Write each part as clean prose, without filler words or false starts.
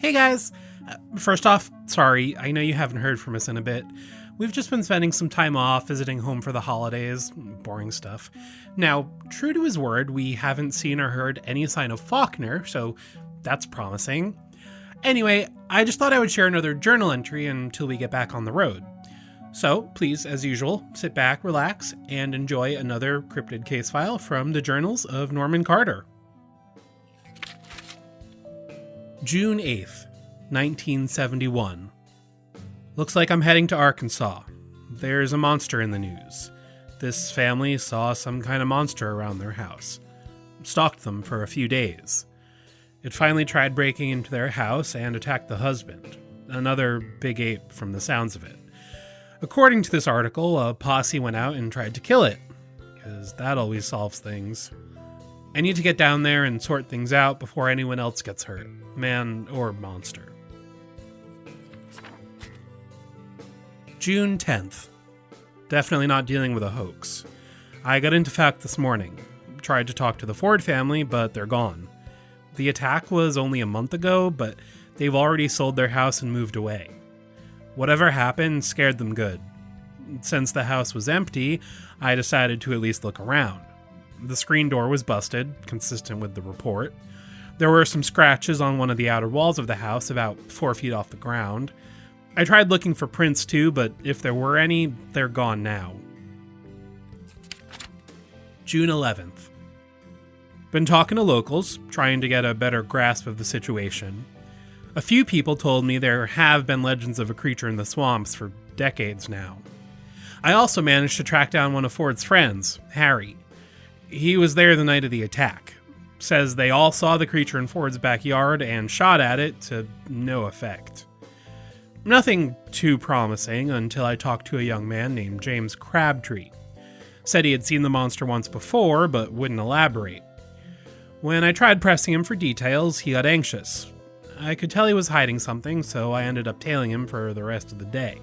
Hey guys! First off, sorry, I know you haven't heard from us in a bit. We've just been spending some time off, visiting home for the holidays, boring stuff. Now, true to his word, we haven't seen or heard any sign of Faulkner, so that's promising. Anyway, I just thought I would share another journal entry until we get back on the road. So, please, as usual, sit back, relax, and enjoy another cryptid case file from the journals of Norman Carter. June 8th, 1971. Looks like I'm heading to Arkansas. There's a monster in the news. This family saw some kind of monster around their house. Stalked them for a few days. It finally tried breaking into their house and attacked the husband, another big ape from the sounds of it. According to this article, a posse went out and tried to kill it, because that always solves things. I need to get down there and sort things out before anyone else gets hurt, man or monster. June 10th. Definitely not dealing with a hoax. I got into Fouke this morning. Tried to talk to the Ford family, but they're gone. The attack was only a month ago, but they've already sold their house and moved away. Whatever happened scared them good. Since the house was empty, I decided to at least look around. The screen door was busted, consistent with the report. There were some scratches on one of the outer walls of the house, about 4 feet off the ground. I tried looking for prints too, but if there were any, they're gone now. June 11th. Been talking to locals, trying to get a better grasp of the situation. A few people told me there have been legends of a creature in the swamps for decades now. I also managed to track down one of Ford's friends, Harry. He was there the night of the attack. Says they all saw the creature in Ford's backyard and shot at it to no effect. Nothing too promising until I talked to a young man named James Crabtree. Said he had seen the monster once before, but wouldn't elaborate. When I tried pressing him for details, he got anxious. I could tell he was hiding something, so I ended up tailing him for the rest of the day.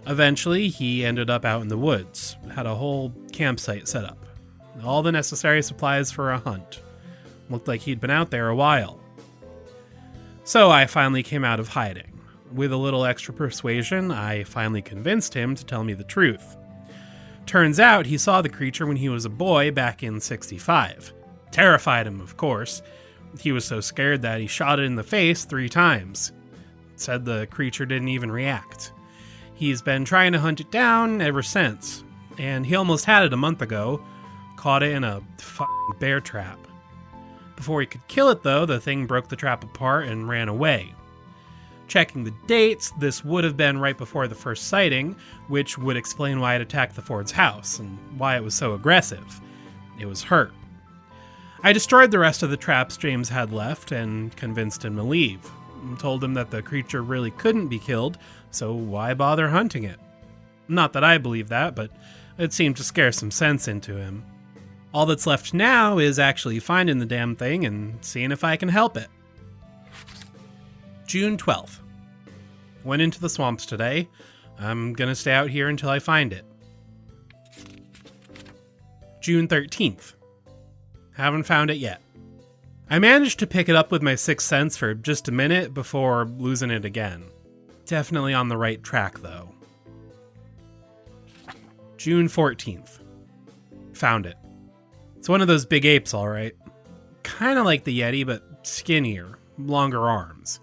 Eventually, he ended up out in the woods, had a whole campsite set up. All the necessary supplies for a hunt. Looked like he'd been out there a while. So I finally came out of hiding. With a little extra persuasion, I finally convinced him to tell me the truth. Turns out he saw the creature when he was a boy back in '65. Terrified him, of course. He was so scared that he shot it in the face 3 times. Said the creature didn't even react. He's been trying to hunt it down ever since, and he almost had it a month ago. Caught it in a f***ing bear trap. Before he could kill it though, the thing broke the trap apart and ran away. Checking the dates, this would have been right before the first sighting, which would explain why it attacked the Ford's house and why it was so aggressive. It was hurt. I destroyed the rest of the traps James had left and convinced him to leave. Told him that the creature really couldn't be killed, so why bother hunting it? Not that I believe that, but it seemed to scare some sense into him. All that's left now is actually finding the damn thing and seeing if I can help it. June 12th. Went into the swamps today. I'm gonna stay out here until I find it. June 13th. Haven't found it yet. I managed to pick it up with my sixth sense for just a minute before losing it again. Definitely on the right track though. June 14th. Found it. It's one of those big apes, alright. Kinda like the Yeti, but skinnier, longer arms.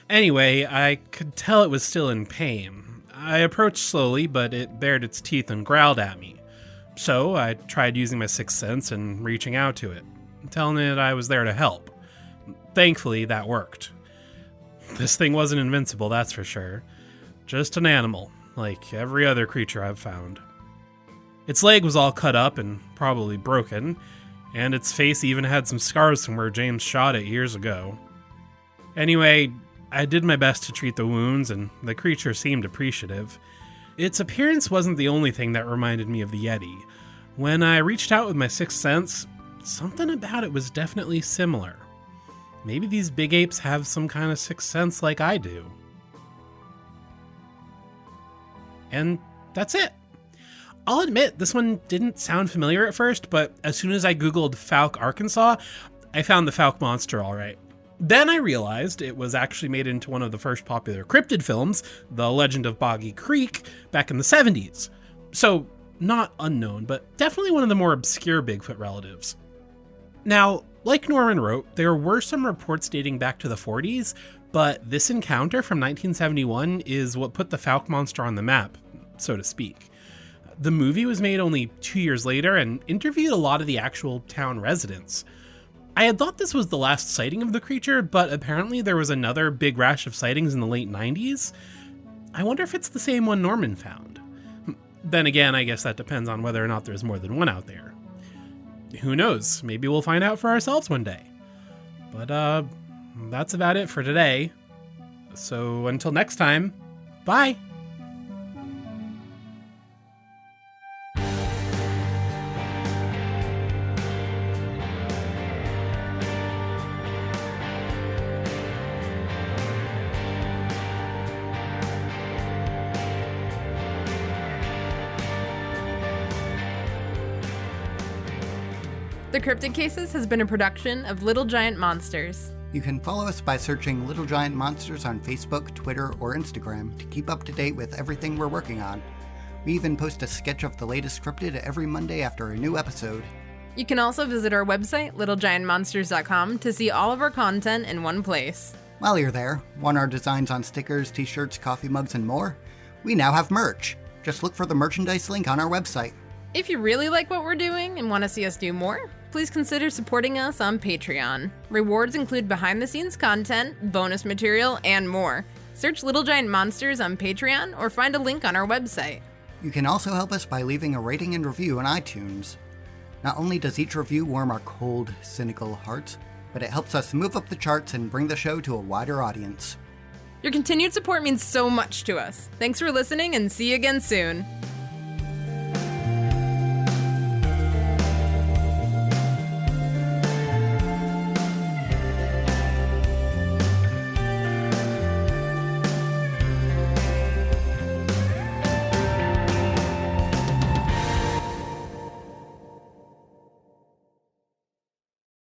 Anyway, I could tell it was still in pain. I approached slowly, but it bared its teeth and growled at me. So I tried using my sixth sense and reaching out to it, telling it I was there to help. Thankfully, that worked. This thing wasn't invincible, that's for sure. Just an animal, like every other creature I've found. Its leg was all cut up and probably broken, and its face even had some scars from where James shot it years ago. Anyway, I did my best to treat the wounds, and the creature seemed appreciative. Its appearance wasn't the only thing that reminded me of the Yeti. When I reached out with my sixth sense, something about it was definitely similar. Maybe these big apes have some kind of sixth sense like I do. And that's it. I'll admit, this one didn't sound familiar at first, but as soon as I googled Fouke, Arkansas, I found the Fouke monster alright. Then I realized it was actually made into one of the first popular cryptid films, The Legend of Boggy Creek, back in the 70s. So, not unknown, but definitely one of the more obscure Bigfoot relatives. Now, like Norman wrote, there were some reports dating back to the 40s, but this encounter from 1971 is what put the Fouke monster on the map, so to speak. The movie was made only 2 years later and interviewed a lot of the actual town residents. I had thought this was the last sighting of the creature, but apparently there was another big rash of sightings in the late 90s. I wonder if it's the same one Norman found. Then again, I guess that depends on whether or not there's more than one out there. Who knows? Maybe we'll find out for ourselves one day. But, that's about it for today. So until next time, bye! The Cryptid Cases has been a production of Little Giant Monsters. You can follow us by searching Little Giant Monsters on Facebook, Twitter, or Instagram to keep up to date with everything we're working on. We even post a sketch of the latest cryptid every Monday after a new episode. You can also visit our website, littlegiantmonsters.com, to see all of our content in one place. While you're there, want our designs on stickers, t-shirts, coffee mugs, and more? We now have merch. Just look for the merchandise link on our website. If you really like what we're doing and want to see us do more, please consider supporting us on Patreon. Rewards include behind-the-scenes content, bonus material, and more. Search Little Giant Monsters on Patreon or find a link on our website. You can also help us by leaving a rating and review on iTunes. Not only does each review warm our cold, cynical hearts, but it helps us move up the charts and bring the show to a wider audience. Your continued support means so much to us. Thanks for listening and see you again soon.